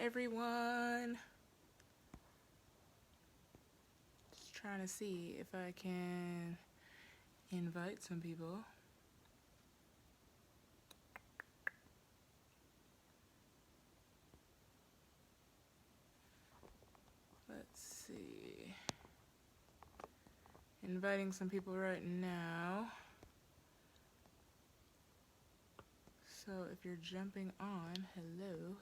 everyone. Just trying to see if I can invite some people. Let's see. Inviting some people right now. So if you're jumping on, hello.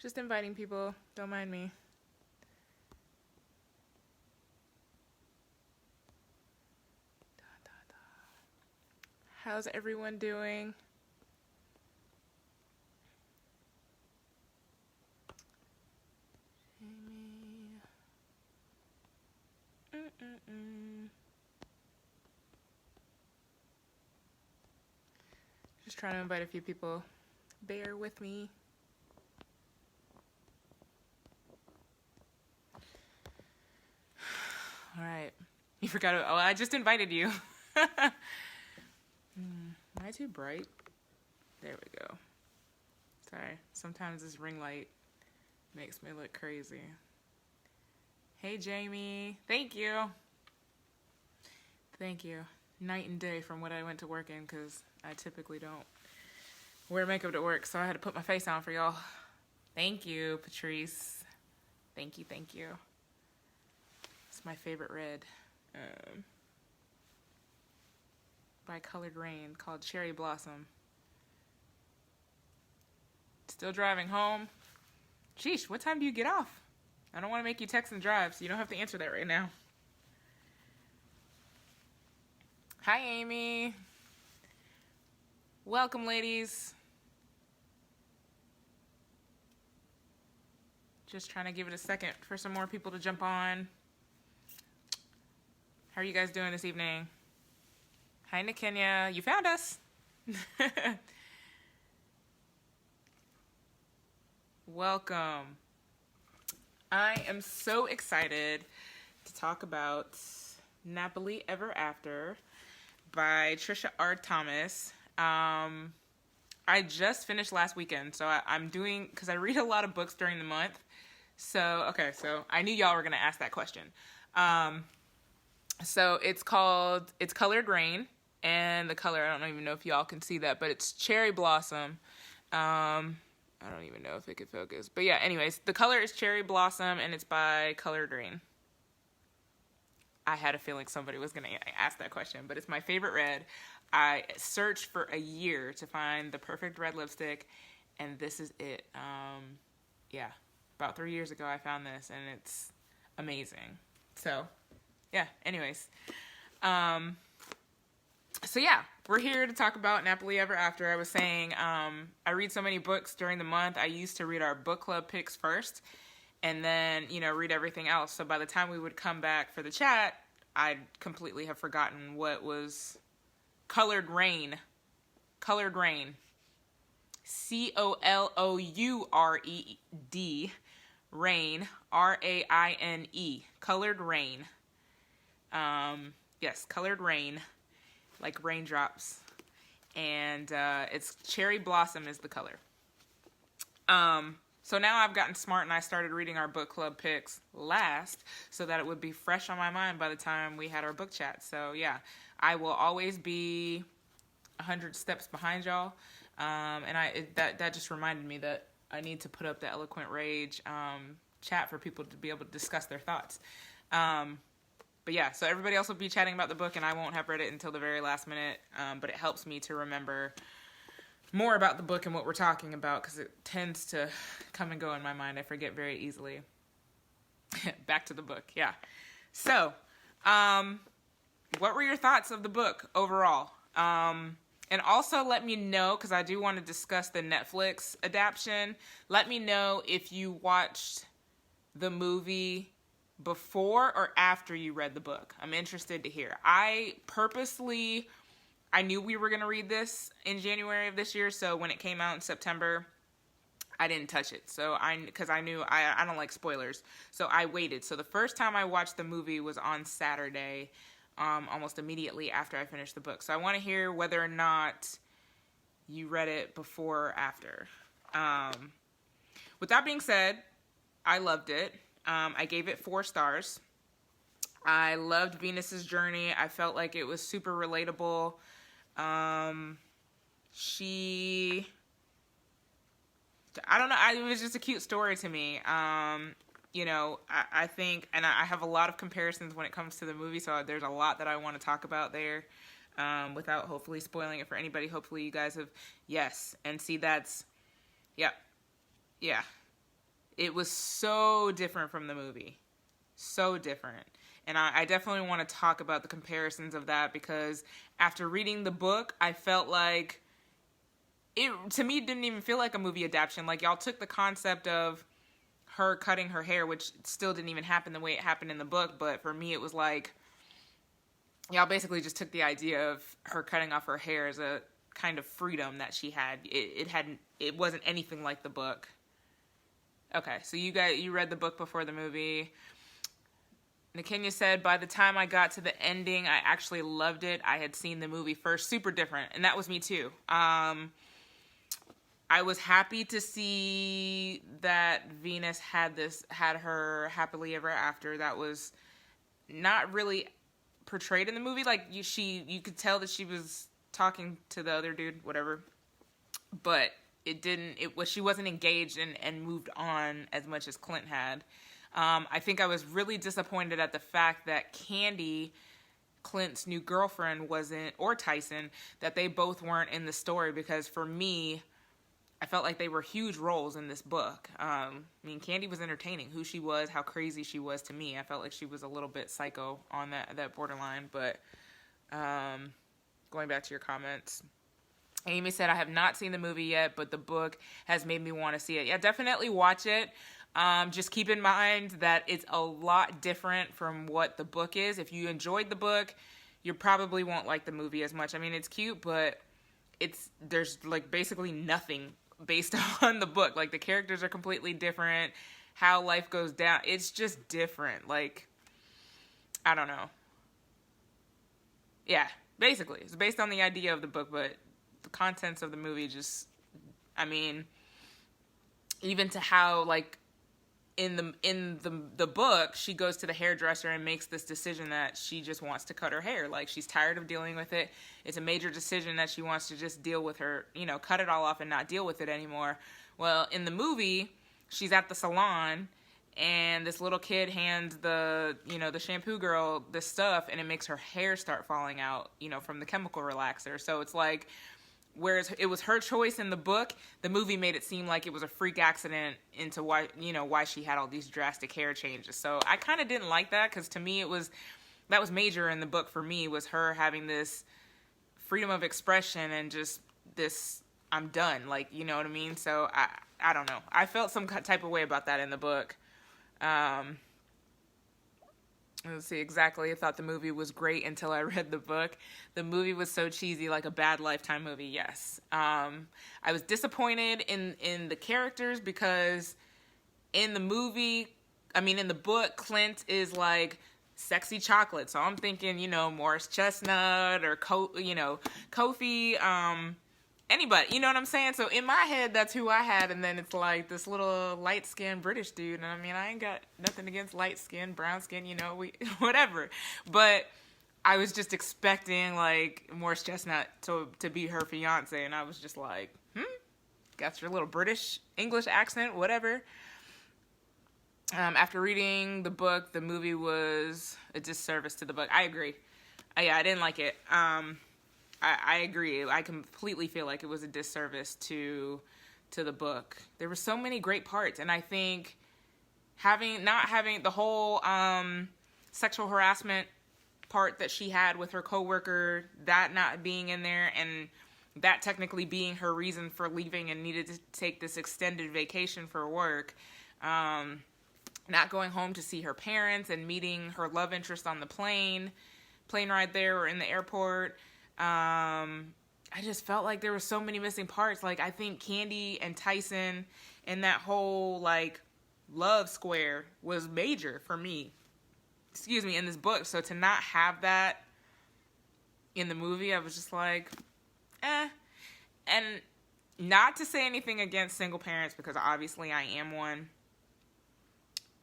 Just inviting people, don't mind me. How's everyone doing? Just trying to invite a few people. Bear with me. All right. You forgot. Oh, I just invited you. Am I too bright? There we go. Sorry. Sometimes this ring light makes me look crazy. Hey, Jamie. Thank you. Thank you. Night and day from what I went to work in, because I typically don't wear makeup to work, so I had to put my face on for y'all. Thank you, Patrice. Thank you, thank you. It's my favorite red. By Colored Rain, called Cherry Blossom. Still driving home. Sheesh, what time do you get off? I don't want to make you text and drive, so you don't have to answer that right now. Hi, Amy. Welcome, ladies. Just trying to give it a second for some more people to jump on. How are you guys doing this evening? Hi, Nakenya. You found us. Welcome. I am so excited to talk about Nappily Ever After by Trisha R. Thomas. I just finished last weekend, so I'm doing, because I read a lot of books during the month. So I knew y'all were going to ask that question. So it's Colored Rain, and the color, I don't even know if y'all can see that, but it's Cherry Blossom. I don't even know if it could focus. But yeah, anyways, the color is Cherry Blossom, and it's by Colored Rain. I had a feeling somebody was going to ask that question, but it's my favorite red. I searched for a year to find the perfect red lipstick, and this is it. Yeah, about 3 years ago I found this, and it's amazing. So, yeah, anyways. So yeah, we're here to talk about Nappily Ever After. I was saying, I read so many books during the month. I used to read our book club picks first, and then, read everything else. So by the time we would come back for the chat, I'd completely have forgotten what was Colored Rain. Colored Rain. Colored Rain. Raine. Colored Rain. Yes, Colored Rain. Like raindrops. And it's Cherry Blossom is the color. So now I've gotten smart and I started reading our book club picks last so that it would be fresh on my mind by the time we had our book chat. So yeah, I will always be 100 steps behind y'all. And that just reminded me that I need to put up the Eloquent Rage chat for people to be able to discuss their thoughts. But yeah, so everybody else will be chatting about the book and I won't have read it until the very last minute. But it helps me to remember more about the book and what we're talking about because it tends to come and go in my mind. I forget very easily. Back to the book, yeah. So, what were your thoughts of the book overall? And also let me know, because I do want to discuss the Netflix adaptation. Let me know if you watched the movie before or after you read the book. I'm interested to hear. I knew we were going to read this in January of this year, so when it came out in September, I didn't touch it. So because I knew I don't like spoilers. So I waited. So the first time I watched the movie was on Saturday, almost immediately after I finished the book. So I want to hear whether or not you read it before or after. With that being said, I loved it. I gave it 4 stars. I loved Venus's journey. I felt like it was super relatable. I don't know. It was just a cute story to me. You know, I think, and I have a lot of comparisons when it comes to the movie, so there's a lot that I want to talk about there, without hopefully spoiling it for anybody. Hopefully you guys have, yes, and see yeah. It was so different from the movie. So different. And I definitely want to talk about the comparisons of that, because after reading the book, I felt like it, to me, didn't even feel like a movie adaptation. Like, y'all took the concept of her cutting her hair, which still didn't even happen the way it happened in the book, but for me it was like, y'all basically just took the idea of her cutting off her hair as a kind of freedom that she had. It wasn't anything like the book. Okay, so you read the book before the movie. Nakenya said, by the time I got to the ending, I actually loved it. I had seen the movie first. Super different. And that was me too. I was happy to see that Venus had her happily ever after. That was not really portrayed in the movie. Like, you could tell that she was talking to the other dude, whatever. But she wasn't engaged and moved on as much as Clint had. I think I was really disappointed at the fact that Candy, Clint's new girlfriend, wasn't, or Tyson, that they both weren't in the story, because for me, I felt like they were huge roles in this book. I mean, Candy was entertaining. Who she was, how crazy she was to me. I felt like she was a little bit psycho on that borderline. But going back to your comments, Amy said, I have not seen the movie yet, but the book has made me want to see it. Yeah, definitely watch it. Just keep in mind that it's a lot different from what the book is. If you enjoyed the book, you probably won't like the movie as much. I mean, it's cute, but there's like basically nothing based on the book. Like, the characters are completely different. How life goes down, it's just different. Like, I don't know. Yeah, basically, it's based on the idea of the book, but the contents of the movie just, I mean, even to how, like, in the book, she goes to the hairdresser and makes this decision that she just wants to cut her hair. Like, she's tired of dealing with it. It's a major decision that she wants to just deal with her, cut it all off and not deal with it anymore. Well, in the movie, she's at the salon, and this little kid hands the shampoo girl this stuff, and it makes her hair start falling out, from the chemical relaxer. So it's like, whereas it was her choice in the book, the movie made it seem like it was a freak accident into why she had all these drastic hair changes. So I kind of didn't like that, because to me that was major in the book for me, was her having this freedom of expression and just this, I'm done, like, you know what I mean? So I don't know. I felt some type of way about that in the book. Let's see, exactly. I thought the movie was great until I read the book. The movie was so cheesy, like a bad Lifetime movie, yes. I was disappointed in the characters, because in the book, Clint is like sexy chocolate. So I'm thinking, Morris Chestnut or Kofi, anybody, you know what I'm saying? So in my head, that's who I had, and then it's like this little light-skinned British dude, and I mean, I ain't got nothing against light-skin, brown-skin, whatever, but I was just expecting, like, Morris Chestnut to be her fiance, and I was just like, got your little British English accent, whatever. After reading the book, the movie was a disservice to the book. I agree. I didn't like it. I agree. I completely feel like it was a disservice to the book. There were so many great parts, and I think not having the whole sexual harassment part that she had with her coworker, that not being in there, and that technically being her reason for leaving and needed to take this extended vacation for work, not going home to see her parents and meeting her love interest on the plane ride there or in the airport. I just felt like there were so many missing parts. Like, I think Candy and Tyson and that whole like love square was major for me. Excuse me, in this book. So to not have that in the movie, I was just like, eh. And not to say anything against single parents, because obviously I am one.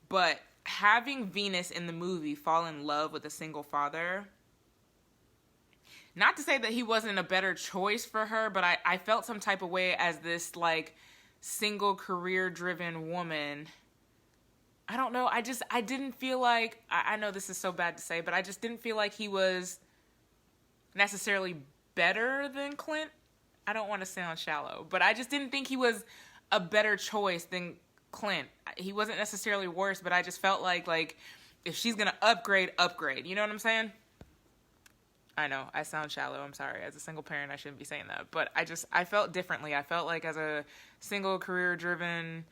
But having Venus in the movie fall in love with a single father, not to say that he wasn't a better choice for her, but I felt some type of way as this like single career-driven woman. I don't know. I didn't feel like, I know this is so bad to say, but I just didn't feel like he was necessarily better than Clint. I don't want to sound shallow, but I just didn't think he was a better choice than Clint. He wasn't necessarily worse, but I just felt like if she's going to upgrade. You know what I'm saying? I know, I sound shallow. I'm sorry. As a single parent, I shouldn't be saying that. But I felt differently. I felt like as a single career-driven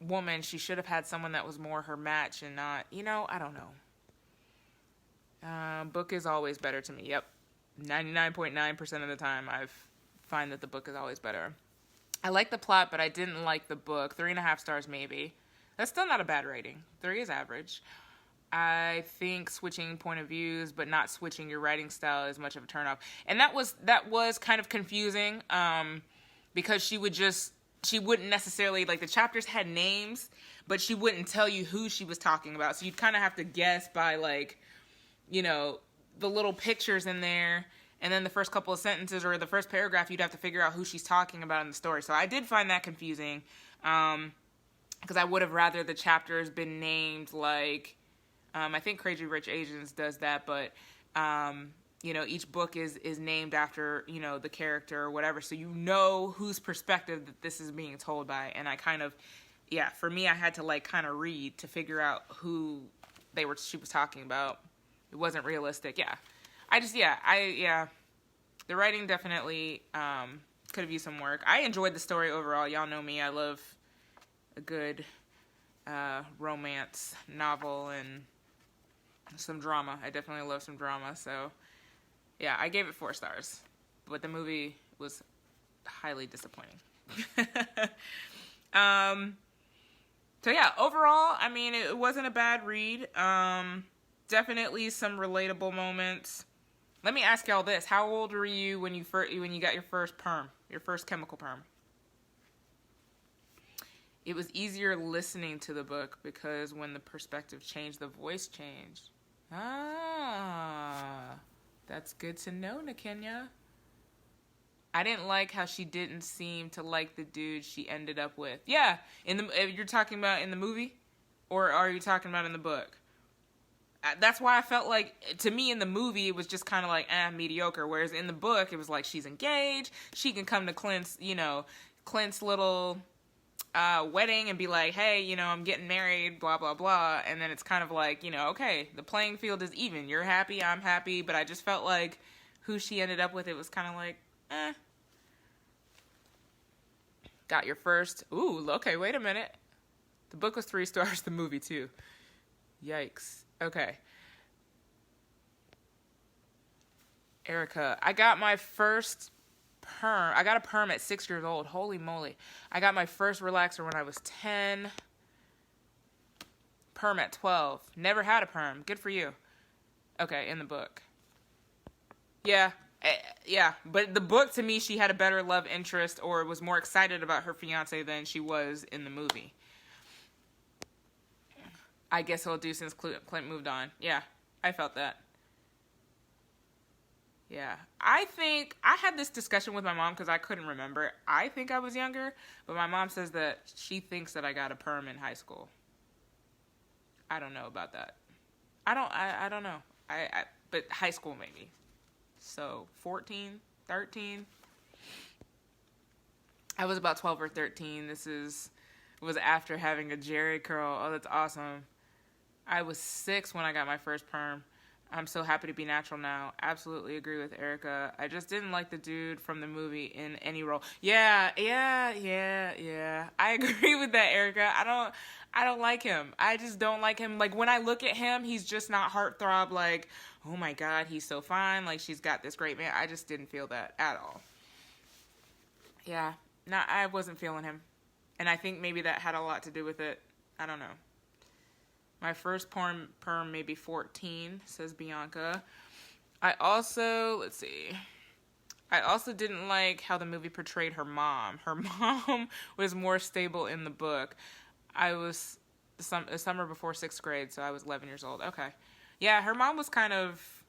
woman, she should have had someone that was more her match and not, I don't know. Book is always better to me. Yep. 99.9% of the time, I find that the book is always better. I like the plot, but I didn't like the book. 3.5 stars, maybe. That's still not a bad rating. 3 is average. I think switching point of views, but not switching your writing style is much of a turnoff. And that was kind of confusing, because she wouldn't necessarily, like, the chapters had names, but she wouldn't tell you who she was talking about. So you'd kind of have to guess by, like, the little pictures in there, and then the first couple of sentences or the first paragraph, you'd have to figure out who she's talking about in the story. So I did find that confusing, because I would have rather the chapters been named like, I think Crazy Rich Asians does that, but each book is named after the character or whatever, so whose perspective that this is being told by. And I kind of, for me, I had to like kind of read to figure out who she was talking about. It wasn't realistic. The writing definitely could have used some work. I enjoyed the story overall. Y'all know me. I love a good romance novel and some drama. I definitely love some drama. So, I gave it 4 stars. But the movie was highly disappointing. Overall, I mean, it wasn't a bad read. Definitely some relatable moments. Let me ask y'all this: how old were you when you got your first perm, your first chemical perm? It was easier listening to the book because when the perspective changed, the voice changed. Ah, that's good to know, Nakenya. I didn't like how she didn't seem to like the dude she ended up with. Yeah, you're talking about in the movie, or are you talking about in the book? That's why I felt like, to me in the movie, it was just kind of like, mediocre. Whereas in the book, it was like, she's engaged. She can come to Clint's little wedding and be like, hey, I'm getting married, blah, blah, blah. And then it's kind of like, okay, the playing field is even. You're happy, I'm happy. But I just felt like who she ended up with, it was kind of like, Got your first, okay, wait a minute. The book was 3 stars, the movie 2. Yikes. Okay. Erica, I got my first perm. I got a perm at 6 years old. Holy moly. I got my first relaxer when I was 10. Perm at 12. Never had a perm. Good for you. Okay, in the book. Yeah. But the book, to me, she had a better love interest or was more excited about her fiance than she was in the movie. I guess he'll do since Clint moved on. Yeah, I felt that. Yeah. I think I had this discussion with my mom because I couldn't remember. I think I was younger, but my mom says that she thinks that I got a perm in high school. I don't know about that. I don't know. But high school maybe. So 14, 13. I was about 12 or 13. It was after having a Jerry curl. Oh, that's awesome. I was 6 when I got my first perm. I'm so happy to be natural now. Absolutely agree with Erica. I just didn't like the dude from the movie in any role. Yeah. I agree with that, Erica. I don't like him. I just don't like him. Like, when I look at him, he's just not heartthrob, like, oh my God, he's so fine. Like, she's got this great man. I just didn't feel that at all. Yeah. I wasn't feeling him. And I think maybe that had a lot to do with it. I don't know. My first perm maybe 14, says Bianca. I also didn't like how the movie portrayed her mom. Her mom was more stable in the book. I was the summer before 6th grade, so I was 11 years old. Okay. Yeah, her mom was kind of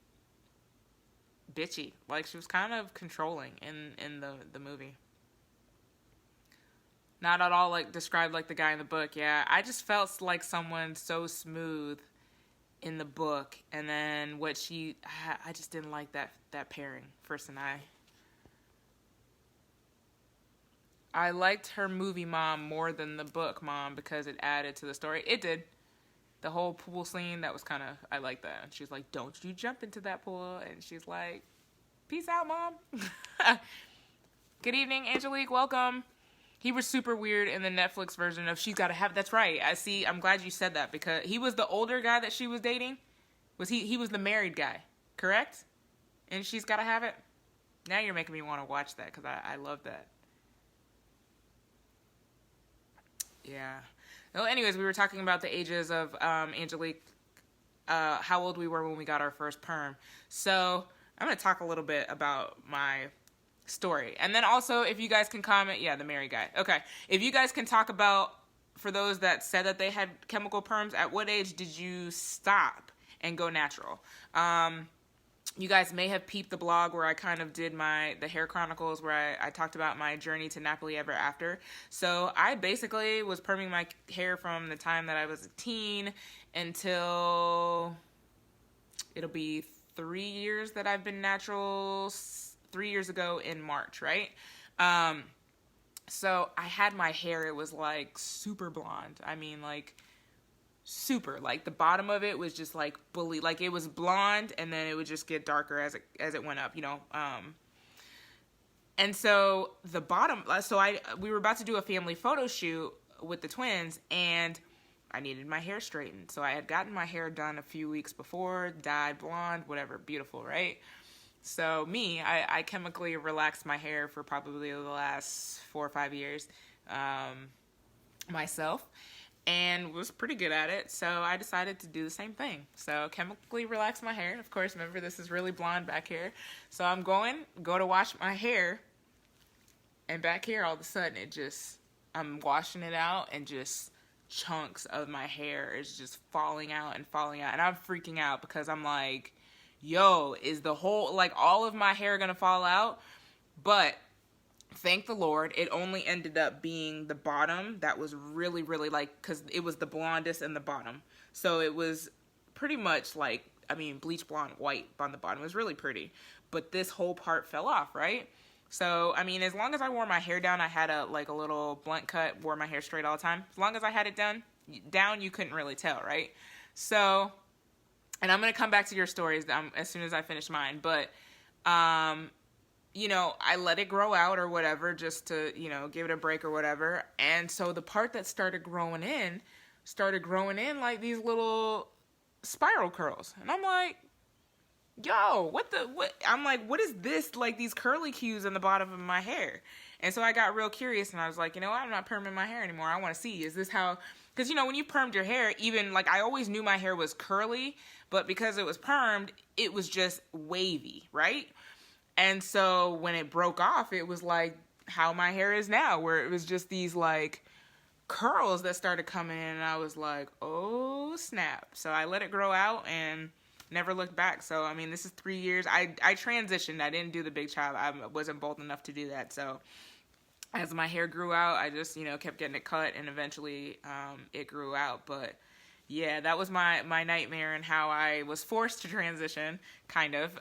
bitchy. Like, she was kind of controlling in the movie. Not at all, like, described like the guy in the book. Yeah, I just felt like someone so smooth in the book. And then I just didn't like that pairing, First and I liked her movie mom more than the book mom because it added to the story. It did. The whole pool scene, that was kind of, I like that. And she's like, don't you jump into that pool. And she's like, peace out, Mom. Good evening, Angelique. Welcome. He was super weird in the Netflix version of She's Gotta Have It. That's right. I'm glad you said that because he was the older guy that she was dating. He was the married guy, correct? And She's Gotta Have It. Now you're making me want to watch that because I love that. Yeah. Well, anyways, we were talking about the ages of Angelique, how old we were when we got our first perm. So I'm going to talk a little bit about my story. And then also, if you guys can comment, the married guy. Okay. If you guys can talk about, for those that said that they had chemical perms, at what age did you stop and go natural? You guys may have peeped the blog where I kind of did the hair chronicles where I talked about my journey to Nappily ever after. So I basically was perming my hair from the time that I was a teen until it'll be 3 years that I've been natural, 3 years ago in March, right? So I had my hair, it was like super blonde. I mean, like super, like the bottom of it was just like bully, like it was blonde and then it would just get darker as it went up, and so the bottom, we were about to do a family photo shoot with the twins and I needed my hair straightened. So I had gotten my hair done a few weeks before, dyed blonde, whatever, beautiful, right? So I chemically relaxed my hair for probably the last 4 or 5 years myself. And was pretty good at it, so I decided to do the same thing. So chemically relax my hair. Of course, remember, this is really blonde back here. So I'm go to wash my hair, and back here, all of a sudden, I'm washing it out, and just chunks of my hair is just falling out. And I'm freaking out because I'm like, yo, is all of my hair gonna fall out? But thank the Lord, it only ended up being the bottom that was really, really because it was the blondest in the bottom. So it was pretty much bleach blonde white on the bottom. It was really pretty. But this whole part fell off, right? So, as long as I wore my hair down, I had a little blunt cut, wore my hair straight all the time. As long as I had it down, you couldn't really tell, right? So, and I'm going to come back to your stories as soon as I finish mine. But, I let it grow out or whatever just to, give it a break or whatever. And so the part that started growing in like these little spiral curls. And I'm like, yo, what? I'm like, what is this? Like these curly cues in the bottom of my hair. And so I got real curious and I was like, I'm not perming my hair anymore. I want to see, is this how, because, when you permed your hair, even I always knew my hair was curly, but because it was permed, it was just wavy, right? And so when it broke off, it was like how my hair is now, where it was just these curls that started coming in, and I was like, oh snap. So I let it grow out and never looked back. So, this is 3 years. I transitioned. I didn't do the big chop. I wasn't bold enough to do that. So as my hair grew out, I just, kept getting it cut, and eventually it grew out. But yeah, that was my nightmare, and how I was forced to transition kind of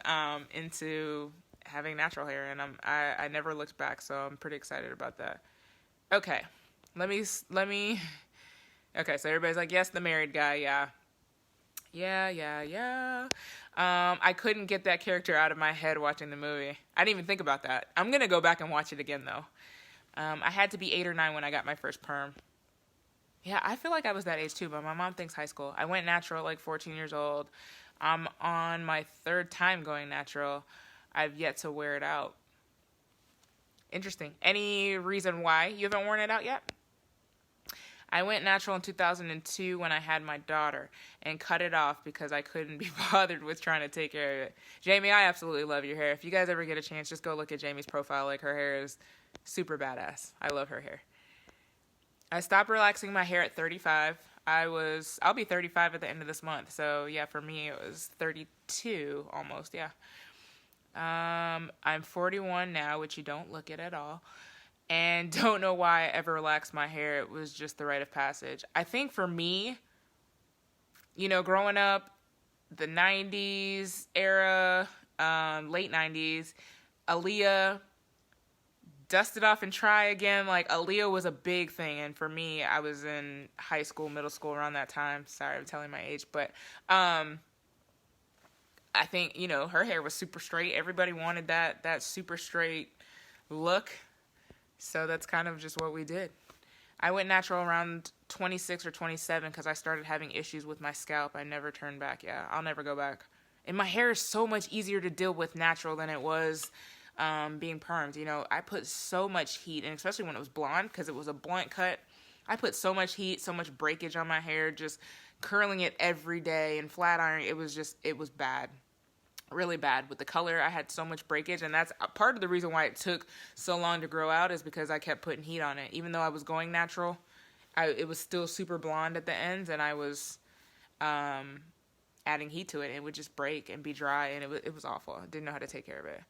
into having natural hair, and I never looked back, so I'm pretty excited about that. Okay, let me. Okay, so everybody's like, yes, the married guy, yeah. I couldn't get that character out of my head watching the movie. I didn't even think about that. I'm gonna go back and watch it again though. I had to be 8 or 9 when I got my first perm. Yeah, I feel like I was that age too, but my mom thinks high school. I went natural 14 years old. I'm on my 3rd time going natural. I've yet to wear it out. Interesting. Any reason why you haven't worn it out yet? I went natural in 2002 when I had my daughter and cut it off because I couldn't be bothered with trying to take care of it. Jamie, I absolutely love your hair. If you guys ever get a chance, just go look at Jamie's profile. Like, her hair is super badass. I love her hair. I stopped relaxing my hair at 35. I'll be 35 at the end of this month. So yeah, for me it was 32 almost, yeah. I'm 41 now, which you don't look at all. And don't know why I ever relaxed my hair. It was just the rite of passage. I think for me, growing up, the 90s era, late 90s, Aaliyah, dust it off and try again. Like, Aaliyah was a big thing. And for me, I was in high school, middle school around that time. Sorry, I'm telling my age. But I think, her hair was super straight. Everybody wanted that super straight look. So that's kind of just what we did. I went natural around 26 or 27 because I started having issues with my scalp. I never turned back. Yeah, I'll never go back. And my hair is so much easier to deal with natural than it was being permed. I put so much heat, and especially when it was blonde because it was a blunt cut. I put so much heat, so much breakage on my hair, just curling it every day and flat ironing. It was bad. Really bad. With the color, I had so much breakage, and that's part of the reason why it took so long to grow out, is because I kept putting heat on it. Even though I was going natural, it was still super blonde at the ends, and I was adding heat to it, and it would just break and be dry, and it was awful. I didn't know how to take care of it.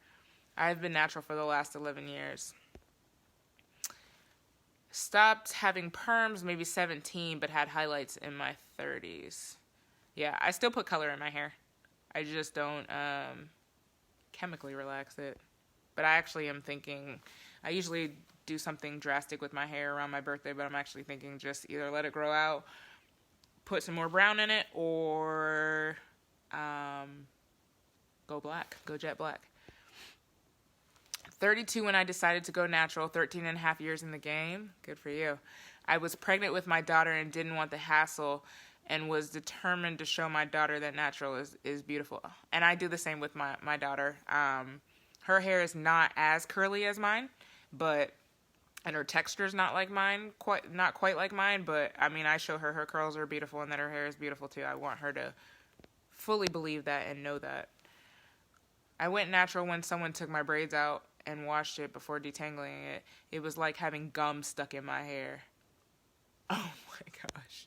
I've been natural for the last 11 years. Stopped having perms maybe 17, but had highlights in my 30s. Yeah, I still put color in my hair. I just don't chemically relax it. But I actually am thinking, I usually do something drastic with my hair around my birthday, but I'm actually thinking just either let it grow out, put some more brown in it, or go jet black. 32 when I decided to go natural, 13 and a half years in the game. Good for you. I was pregnant with my daughter and didn't want the hassle, and was determined to show my daughter that natural is beautiful. And I do the same with my daughter. Her hair is not as curly as mine, and her texture is not like mine, not quite like mine, but I mean, I show her curls are beautiful and that her hair is beautiful too. I want her to fully believe that and know that. I went natural when someone took my braids out and washed it before detangling it. It was like having gum stuck in my hair. Oh my gosh.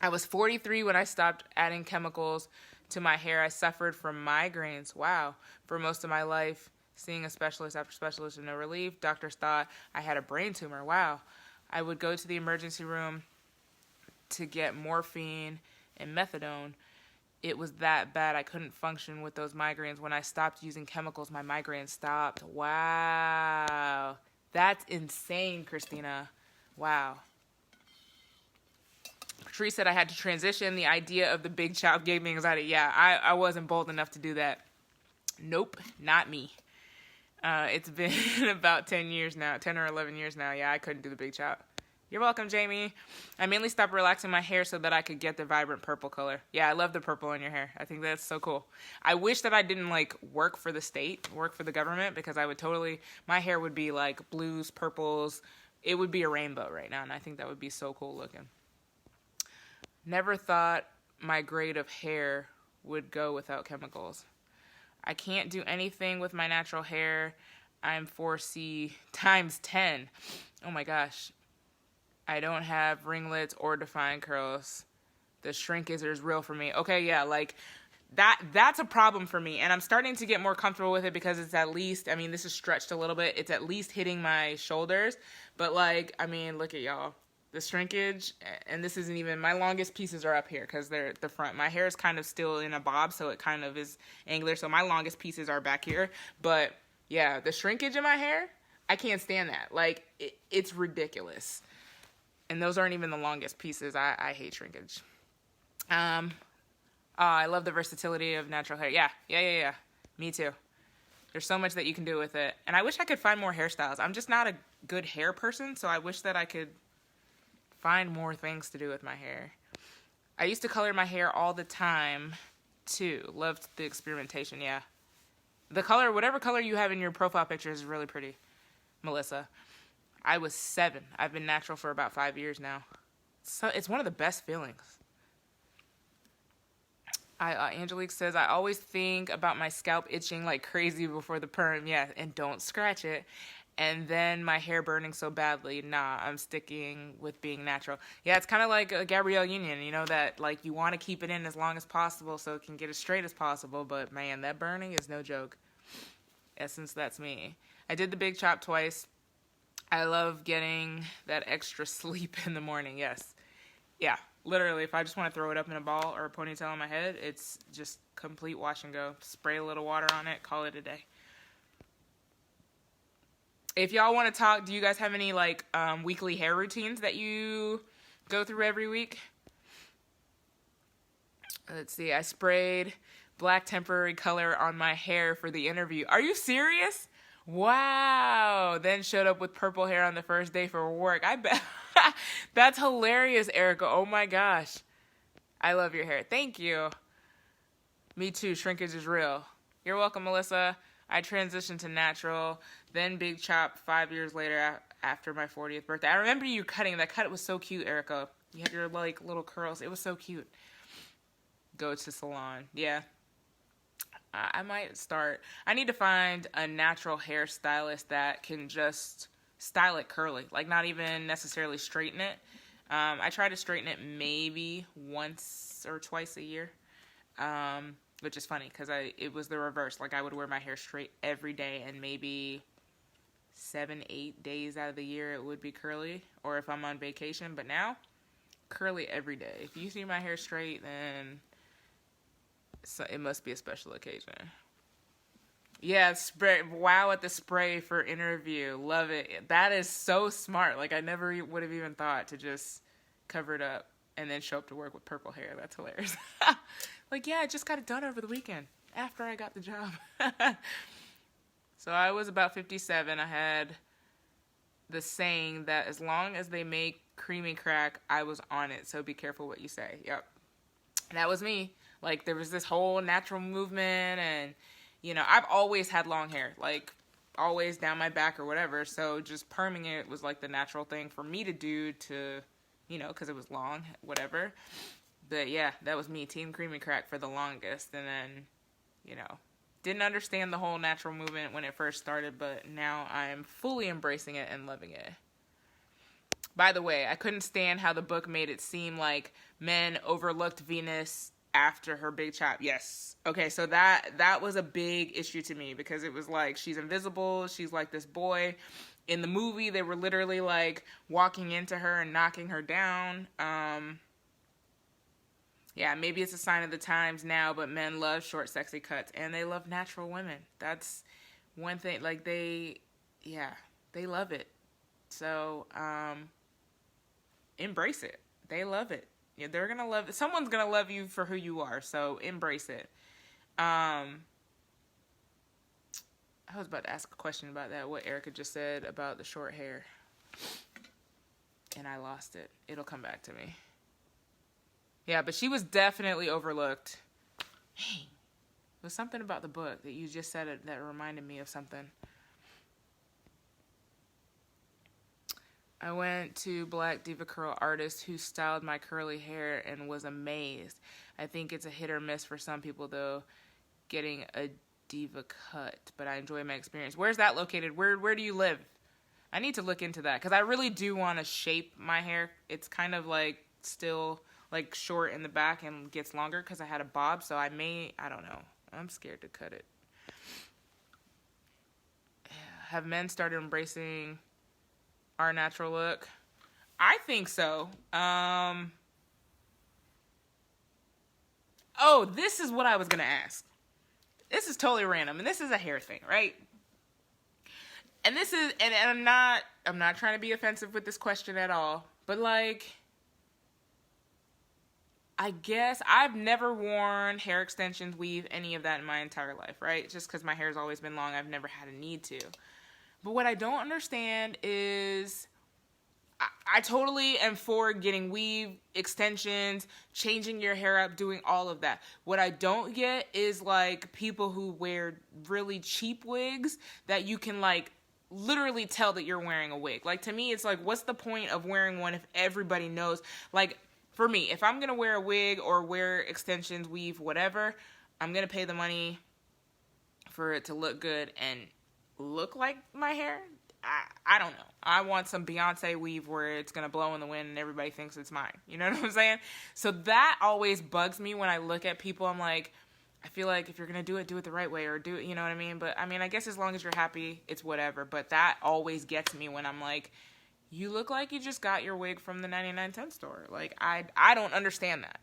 I was 43 when I stopped adding chemicals to my hair. I suffered from migraines. Wow. For most of my life, seeing a specialist after specialist with no relief. Doctors thought I had a brain tumor. Wow. I would go to the emergency room to get morphine and methadone. It was that bad. I couldn't function with those migraines. When I stopped using chemicals, my migraines stopped. Wow. That's insane, Christina. Wow. Trisha said I had to transition. The idea of the big child gave me anxiety. Yeah, I wasn't bold enough to do that. Nope, not me. It's been about 10 or 11 years now. Yeah, I couldn't do the big child. You're welcome, Jamie. I mainly stopped relaxing my hair so that I could get the vibrant purple color. Yeah, I love the purple in your hair. I think that's so cool. I wish that I didn't work for the state, work for the government, because I would my hair would be like blues, purples. It would be a rainbow right now, and I think that would be so cool looking. Never thought my grade of hair would go without chemicals. I can't do anything with my natural hair. I'm 4C times 10. Oh my gosh. I don't have ringlets or defined curls. The shrinkage is real for me. Okay, yeah, that's a problem for me. And I'm starting to get more comfortable with it because it's at least, this is stretched a little bit. It's at least hitting my shoulders. But look at y'all. The shrinkage, and this isn't even, my longest pieces are up here because they're at the front. My hair is kind of still in a bob, so it kind of is angular. So my longest pieces are back here. But yeah, the shrinkage in my hair, I can't stand that. It's ridiculous. And those aren't even the longest pieces. I hate shrinkage. I love the versatility of natural hair. Yeah. Me too. There's so much that you can do with it. And I wish I could find more hairstyles. I'm just not a good hair person, so I wish that I could find more things to do with my hair. I used to color my hair all the time, too. Loved the experimentation, yeah. The color, whatever color you have in your profile picture is really pretty, Melissa. I was 7. I've been natural for about 5 years now. So it's one of the best feelings. Angelique says, I always think about my scalp itching like crazy before the perm. Yeah, and don't scratch it. And then my hair burning so badly. Nah, I'm sticking with being natural. Yeah, it's kind of like a Gabrielle Union, you know, that like you want to keep it in as long as possible so it can get as straight as possible. But man, that burning is no joke. Essence, that's me. I did the big chop twice. I love getting that extra sleep in the morning. Yes. Yeah. Literally, if I just want to throw it up in a ball or a ponytail on my head, it's just complete wash and go. Spray a little water on it, call it a day. If y'all want to talk, do you guys have any like weekly hair routines that you go through every week? Let's see. I sprayed black temporary color on my hair for the interview. Are you serious? Wow. Then showed up with purple hair on the first day for work. I bet. That's hilarious, Erica. Oh my gosh. I love your hair. Thank you. Me too. Shrinkage is real. You're welcome, Melissa. I transitioned to natural, then big chop 5 years later after my 40th birthday. I remember you cutting. That cut was so cute, Erica. You had your like little curls. It was so cute. Go to salon. Yeah. I might start. I need to find a natural hairstylist that can just style it curly, like not even necessarily straighten it. I try to straighten it maybe once or twice a year, which is funny because it was the reverse. Like I would wear my hair straight every day, and maybe 7-8 days out of the year it would be curly, or if I'm on vacation. But now, curly every day. If you see my hair straight, then it must be a special occasion. Yeah, spray. Wow at the spray for interview. Love it. That is so smart. Like, I never would have even thought to just cover it up and then show up to work with purple hair. That's hilarious. Like, yeah, I just got it done over the weekend after I got the job. So I was about 57. I had the saying that as long as they make creamy crack, I was on it. So be careful what you say. Yep. That was me. Like, there was this whole natural movement, and you know, I've always had long hair, like always down my back or whatever. So just perming it was like the natural thing for me to do to, you know, because it was long, whatever. But yeah, that was me, Team Creamy Crack for the longest. And then, you know, didn't understand the whole natural movement when it first started, but now I'm fully embracing it and loving it. By the way, I couldn't stand how the book made it seem like men overlooked Venus after her big chop. Yes. Okay, so that was a big issue to me because it was like she's invisible, she's like this boy. In the movie, they were literally like walking into her and knocking her down. Yeah, maybe it's a sign of the times now, but men love short, sexy cuts, and they love natural women. That's one thing. Like they love it. So embrace it. They love it. Yeah, they're going to love it. Someone's going to love you for who you are, so embrace it. I was about to ask a question about that, what Erica just said about the short hair. And I lost it. It'll come back to me. Yeah, but she was definitely overlooked. Dang. It was something about the book that you just said that reminded me of something. I went to Black Diva Curl artist who styled my curly hair and was amazed. I think it's a hit or miss for some people, though, getting a diva cut. But I enjoy my experience. Where's that located? Where do you live? I need to look into that because I really do want to shape my hair. It's kind of like still like short in the back and gets longer because I had a bob. So I don't know. I'm scared to cut it. Have men started embracing our natural look? I think so. Oh, this is what I was going to ask. This is totally random, and this is a hair thing, right? And this is, and I'm not trying to be offensive with this question at all, but like, I guess I've never worn hair extensions, weave, any of that in my entire life, right? Just because my hair's always been long, I've never had a need to. But what I don't understand is I totally am for getting weave, extensions, changing your hair up, doing all of that. What I don't get is like people who wear really cheap wigs that you can like literally tell that you're wearing a wig. Like, to me, it's like, what's the point of wearing one if everybody knows? Like, for me, if I'm going to wear a wig or wear extensions, weave, whatever, I'm going to pay the money for it to look good and look like my hair. I don't know. I want some Beyonce weave where it's going to blow in the wind and everybody thinks it's mine. You know what I'm saying? So that always bugs me when I look at people. I'm like, I feel like if you're going to do it the right way, or do it, you know what I mean? But I mean, I guess as long as you're happy, it's whatever. But that always gets me when I'm like, you look like you just got your wig from the 99-cent store. Like, I don't understand that.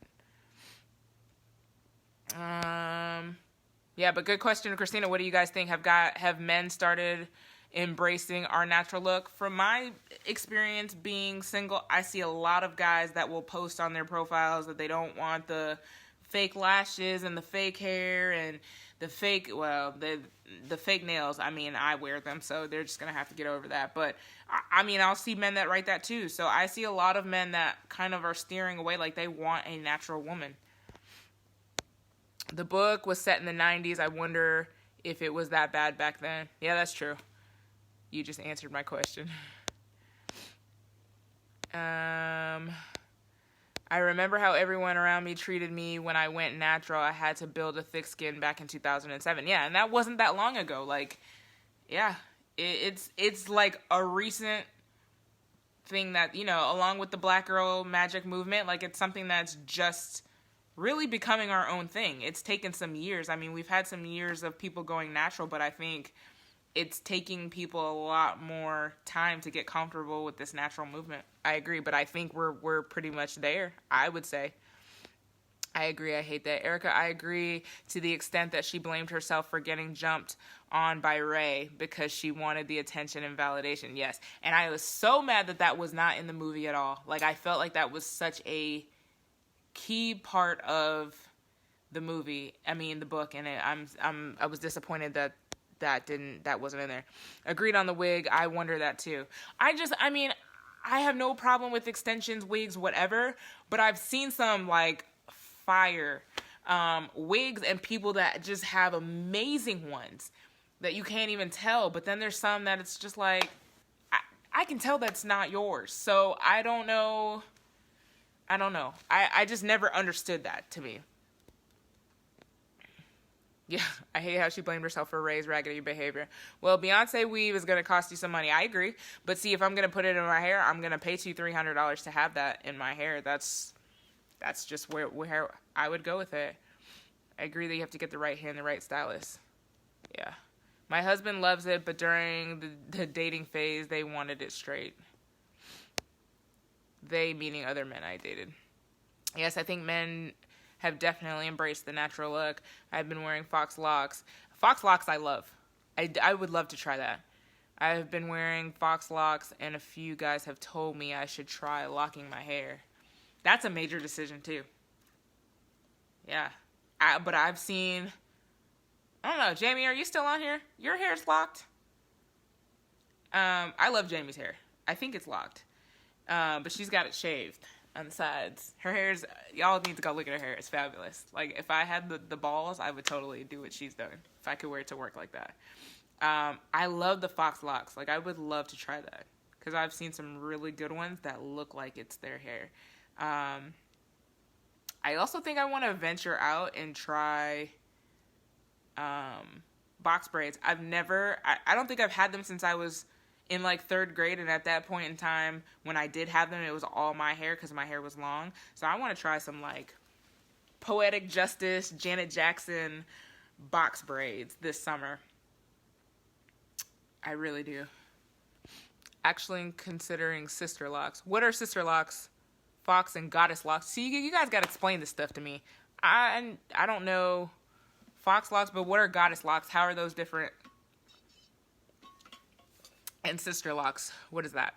Yeah, but good question, Christina. What do you guys think? Have men started embracing our natural look? From my experience being single, I see a lot of guys that will post on their profiles that they don't want the fake lashes and the fake hair and the fake, the fake nails. I mean, I wear them, so they're just going to have to get over that. But, I mean, I'll see men that write that too. So I see a lot of men that kind of are steering away, like they want a natural woman. The book was set in the 90s. I wonder if it was that bad back then. Yeah, that's true. You just answered my question. I remember how everyone around me treated me when I went natural. I had to build a thick skin back in 2007. Yeah, and that wasn't that long ago. Like, yeah, it's like a recent thing that, you know, along with the Black Girl Magic movement, like it's something that's just really becoming our own thing. It's taken some years. I mean, we've had some years of people going natural, but I think it's taking people a lot more time to get comfortable with this natural movement. I agree, but I think we're pretty much there, I would say. I agree. I hate that. Erica, I agree to the extent that she blamed herself for getting jumped on by Ray because she wanted the attention and validation. Yes. And I was so mad that that was not in the movie at all. Like, I felt like that was such a key part of the movie. I mean, the book, and I was disappointed that wasn't in there. Agreed on the wig. I wonder that too. I mean, I have no problem with extensions, wigs, whatever, but I've seen some like fire wigs and people that just have amazing ones that you can't even tell. But then there's some that it's just like, I can tell that's not yours. So I don't know. I just never understood that to me. Yeah, I hate how she blamed herself for Ray's raggedy behavior. Well, Beyonce weave is going to cost you some money. I agree. But see, if I'm going to put it in my hair, I'm going to pay $200-$300 to have that in my hair. That's just where I would go with it. I agree that you have to get the right hair and the right stylist. Yeah. My husband loves it, but during the dating phase, they wanted it straight. They, meaning other men I dated. Yes, I think men have definitely embraced the natural look. I've been wearing fox locks. Fox locks I love. I would love to try that. I've been wearing fox locks, and a few guys have told me I should try locking my hair. That's a major decision, too. Yeah. But I've seen... I don't know. Jamie, are you still on here? Your hair's locked? I love Jamie's hair. I think it's locked. But she's got it shaved on the sides. Her hair's... Y'all need to go look at her hair. It's fabulous. Like, if I had the balls, I would totally do what she's doing. If I could wear it to work like that. I love the fox locks. Like, I would love to try that. Because I've seen some really good ones that look like it's their hair. I also think I want to venture out and try box braids. I don't think I've had them since I was in like 3rd grade, and at that point in time when I did have them, it was all my hair because my hair was long. So I want to try some like Poetic Justice, Janet Jackson box braids this summer. I really do. Actually considering sister locks. What are sister locks? Fox and goddess locks. See, you guys got to explain this stuff to me. I don't know fox locks, but what are goddess locks? How are those different? And sister locks, what is that?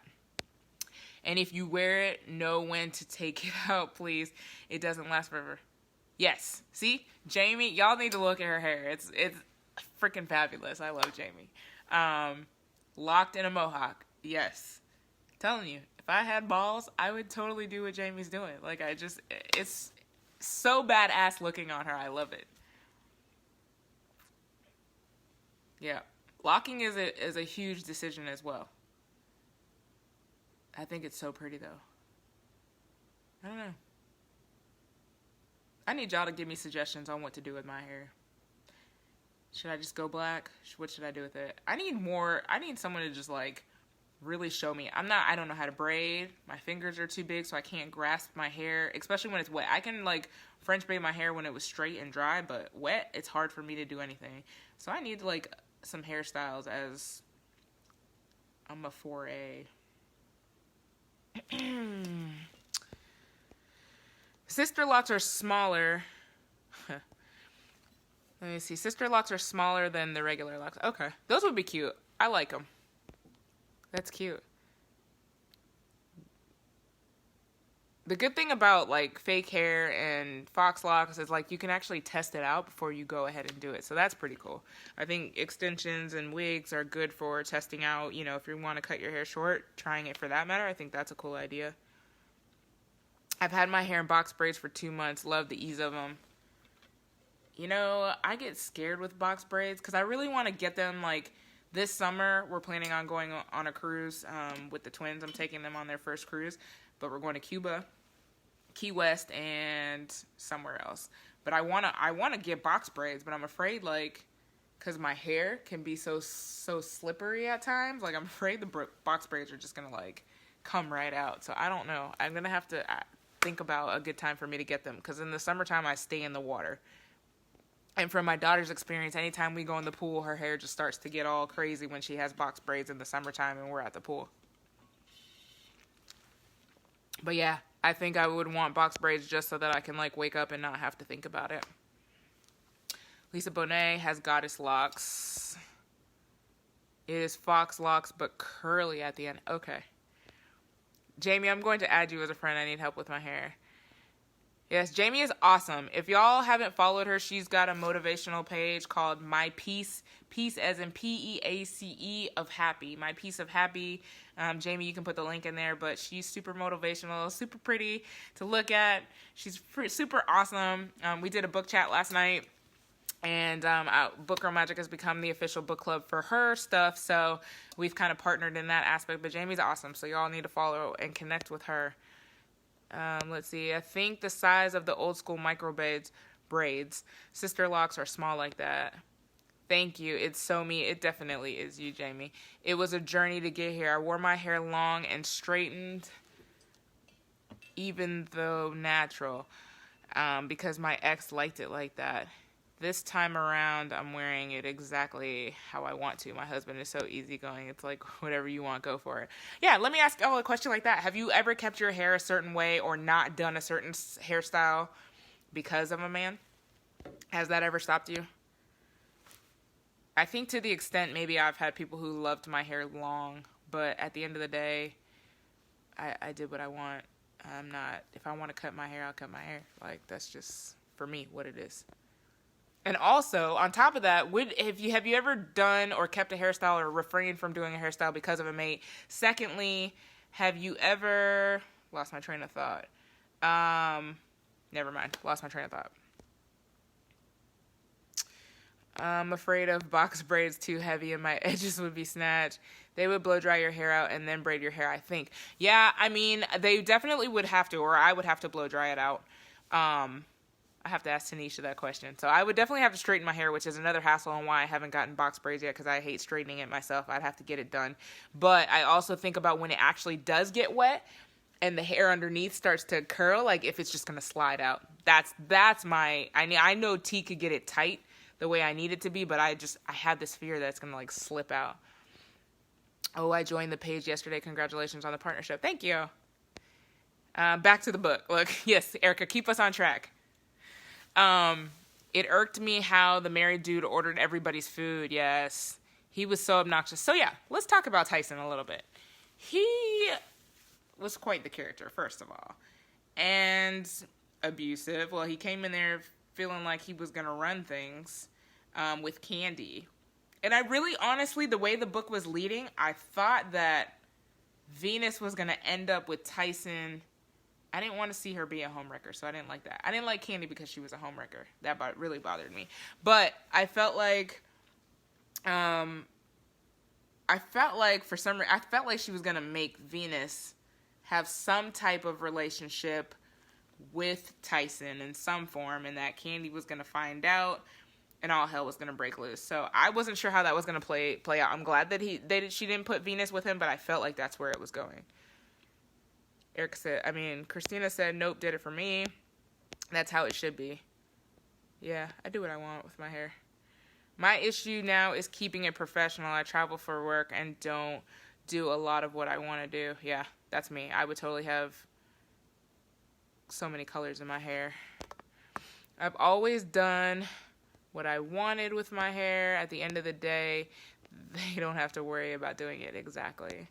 And if you wear it, know when to take it out, please. It doesn't last forever. Yes. See? Jamie, y'all need to look at her hair. It's freaking fabulous. I love Jamie. Locked in a mohawk. Yes. I'm telling you, if I had balls, I would totally do what Jamie's doing. Like, it's so badass looking on her. I love it. Yeah. Locking is a huge decision as well. I think it's so pretty though. I don't know. I need y'all to give me suggestions on what to do with my hair. Should I just go black? What should I do with it? I need someone to just like really show me. I don't know how to braid. My fingers are too big, so I can't grasp my hair, especially when it's wet. I can like French braid my hair when it was straight and dry, but wet, it's hard for me to do anything. So I need like some hairstyles as I'm a 4A. Sister locks are smaller. Let me see. Sister locks are smaller than the regular locks. Okay. Those would be cute. I like them. That's cute. The good thing about like fake hair and fox locks is like you can actually test it out before you go ahead and do it. So that's pretty cool. I think extensions and wigs are good for testing out, you know, if you want to cut your hair short, trying it for that matter. I think that's a cool idea. I've had my hair in box braids for 2 months. Love the ease of them. You know, I get scared with box braids because I really want to get them like this summer. We're planning on going on a cruise with the twins. I'm taking them on their first cruise, but we're going to Cuba, Key West, and somewhere else. But I wanna get box braids, but I'm afraid like because my hair can be so slippery at times. Like I'm afraid the box braids are just gonna like come right out. So I don't know. I'm gonna have to think about a good time for me to get them because in the summertime I stay in the water. And from my daughter's experience, anytime we go in the pool, her hair just starts to get all crazy when she has box braids in the summertime and we're at the pool. But yeah, I think I would want box braids just so that I can like wake up and not have to think about it. Lisa Bonet has goddess locks. It is fox locks but curly at the end. Okay. Jamie, I'm going to add you as a friend. I need help with my hair. Yes, Jamie is awesome. If y'all haven't followed her, she's got a motivational page called My Piece. Peace as in Peace of Happy. My Piece of Happy. Jamie, you can put the link in there, but she's super motivational, super pretty to look at. She's super awesome. We did a book chat last night, and Book Girl Magic has become the official book club for her stuff, so we've kind of partnered in that aspect, but Jamie's awesome, so y'all need to follow and connect with her. Let's see. I think the size of the old school micro braids, sister locks are small like that. Thank you. It's so me. It definitely is you, Jamie. It was a journey to get here. I wore my hair long and straightened, even though natural, because my ex liked it like that. This time around, I'm wearing it exactly how I want to. My husband is so easygoing. It's like, whatever you want, go for it. Yeah, let me ask a question like that. Have you ever kept your hair a certain way or not done a certain hairstyle because of a man? Has that ever stopped you? I think to the extent maybe I've had people who loved my hair long, but at the end of the day, I did what I want. If I want to cut my hair, I'll cut my hair. Like, that's just, for me, what it is. And also, on top of that, have you ever done or kept a hairstyle or refrained from doing a hairstyle because of a mate? Secondly, have you ever... Lost my train of thought. Never mind. Lost my train of thought. I'm afraid of box braids too heavy and my edges would be snatched. They would blow dry your hair out and then braid your hair, I think. Yeah, I mean, they definitely would have to, or I would have to blow dry it out. I have to ask Tanisha that question. So I would definitely have to straighten my hair, which is another hassle on why I haven't gotten box braids yet, because I hate straightening it myself. I'd have to get it done. But I also think about when it actually does get wet and the hair underneath starts to curl, like if it's just going to slide out. That's my... I know T could get it tight the way I need it to be, but I had this fear that it's going to like slip out. Oh, I joined the page yesterday. Congratulations on the partnership. Thank you. Back to the book. Look, yes, Erica, keep us on track. It irked me how the married dude ordered everybody's food. Yes. He was so obnoxious. So yeah, let's talk about Tyson a little bit. He was quite the character, first of all. And abusive. Well, he came in there feeling like he was going to run things, with Candy. And I really, honestly, the way the book was leading, I thought that Venus was going to end up with Tyson. I didn't want to see her be a homewrecker, so I didn't like that. I didn't like Candy because she was a homewrecker. That really bothered me. But I felt like I felt like for some reason, I felt like she was going to make Venus have some type of relationship with Tyson in some form, and that Candy was going to find out and all hell was going to break loose. So I wasn't sure how that was going to play out. I'm glad that she didn't put Venus with him, but I felt like that's where it was going. Christina said, nope, did it for me. That's how it should be. Yeah, I do what I want with my hair. My issue now is keeping it professional. I travel for work and don't do a lot of what I want to do. Yeah, that's me. I would totally have so many colors in my hair. I've always done what I wanted with my hair. At the end of the day, they don't have to worry about doing it exactly.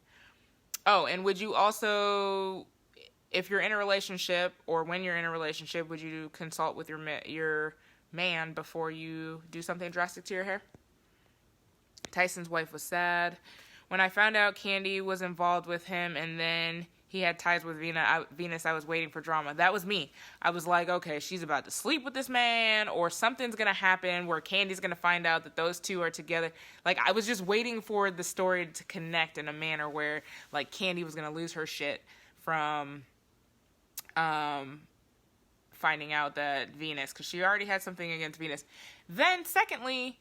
Oh, and would you also, if you're in a relationship or when you're in a relationship, would you consult with your man before you do something drastic to your hair? Tyson's wife was sad. When I found out Candy was involved with him and then he had ties with Venus, I was waiting for drama. That was me. I was like, okay, she's about to sleep with this man or something's going to happen where Candy's going to find out that those two are together. Like, I was just waiting for the story to connect in a manner where, like, Candy was going to lose her shit from finding out that Venus, because she already had something against Venus. Then, secondly,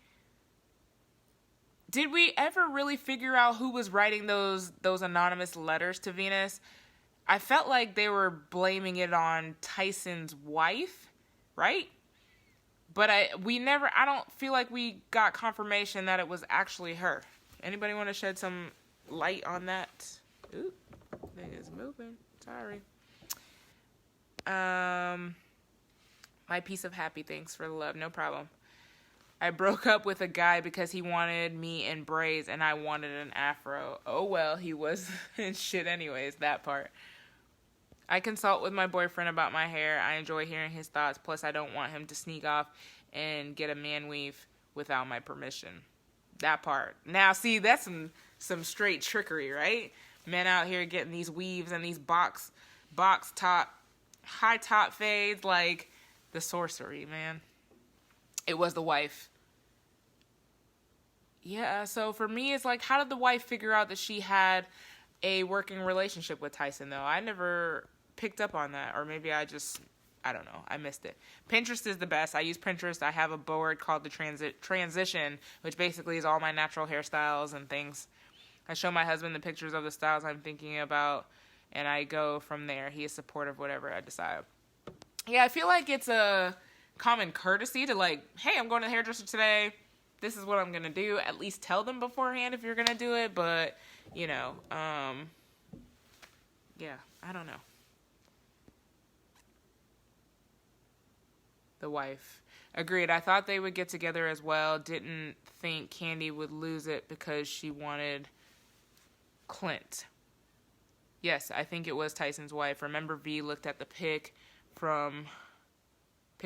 did we ever really figure out who was writing those anonymous letters to Venus? I felt like they were blaming it on Tyson's wife, right? But I don't feel like we got confirmation that it was actually her. Anybody want to shed some light on that? Ooh, thing is moving. Sorry. My piece of happy, thanks for the love. No problem. I broke up with a guy because he wanted me in braids and I wanted an afro. Oh well, he was in shit anyways, that part. I consult with my boyfriend about my hair. I enjoy hearing his thoughts. Plus, I don't want him to sneak off and get a man weave without my permission. That part. Now, see, that's some straight trickery, right? Men out here getting these weaves and these box top, high top fades, like the sorcery, man. It was the wife. Yeah, so for me, it's like, how did the wife figure out that she had a working relationship with Tyson, though? I never picked up on that, or maybe I don't know, I missed it. Pinterest is the best. I use Pinterest. I have a board called the Transition, which basically is all my natural hairstyles and things. I show my husband the pictures of the styles I'm thinking about, and I go from there. He is supportive of whatever I decide. Yeah, I feel like it's a common courtesy to, like, hey, I'm going to the hairdresser today. This is what I'm going to do. At least tell them beforehand if you're going to do it. But, yeah, I don't know. The wife. Agreed. I thought they would get together as well. Didn't think Candy would lose it because she wanted Clint. Yes, I think it was Tyson's wife. Remember, V looked at the pic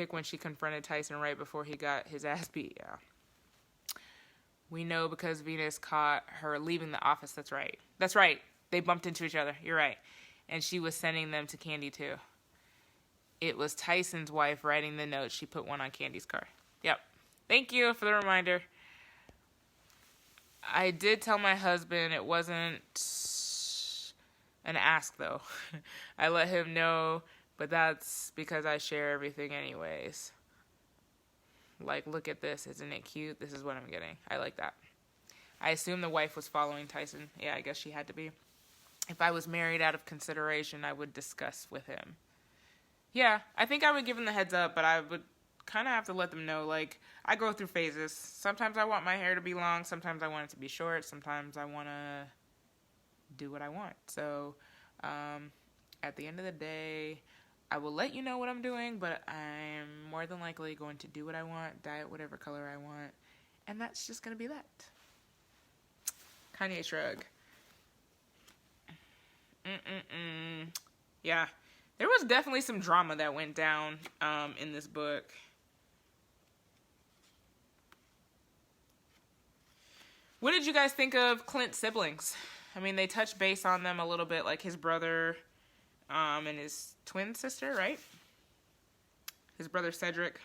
when she confronted Tyson right before he got his ass beat. Yeah. We know because Venus caught her leaving the office. That's right. That's right. They bumped into each other. You're right. And she was sending them to Candy too. It was Tyson's wife writing the note. She put one on Candy's car. Yep. Thank you for the reminder. I did tell my husband it wasn't an ask, though. I let him know, but that's because I share everything anyways. Like, look at this. Isn't it cute? This is what I'm getting. I like that. I assume the wife was following Tyson. Yeah, I guess she had to be. If I was married out of consideration, I would discuss with him. Yeah, I think I would give him the heads up, but I would kind of have to let them know, like, I go through phases. Sometimes I want my hair to be long. Sometimes I want it to be short. Sometimes I want to do what I want. So, at the end of the day, I will let you know what I'm doing, but I'm more than likely going to do what I want, dye it whatever color I want, and that's just going to be that. Kanye shrug. Yeah, there was definitely some drama that went down in this book. What did you guys think of Clint's siblings? I mean, they touched base on them a little bit, like his brother and his twin sister, right? His brother Cedric.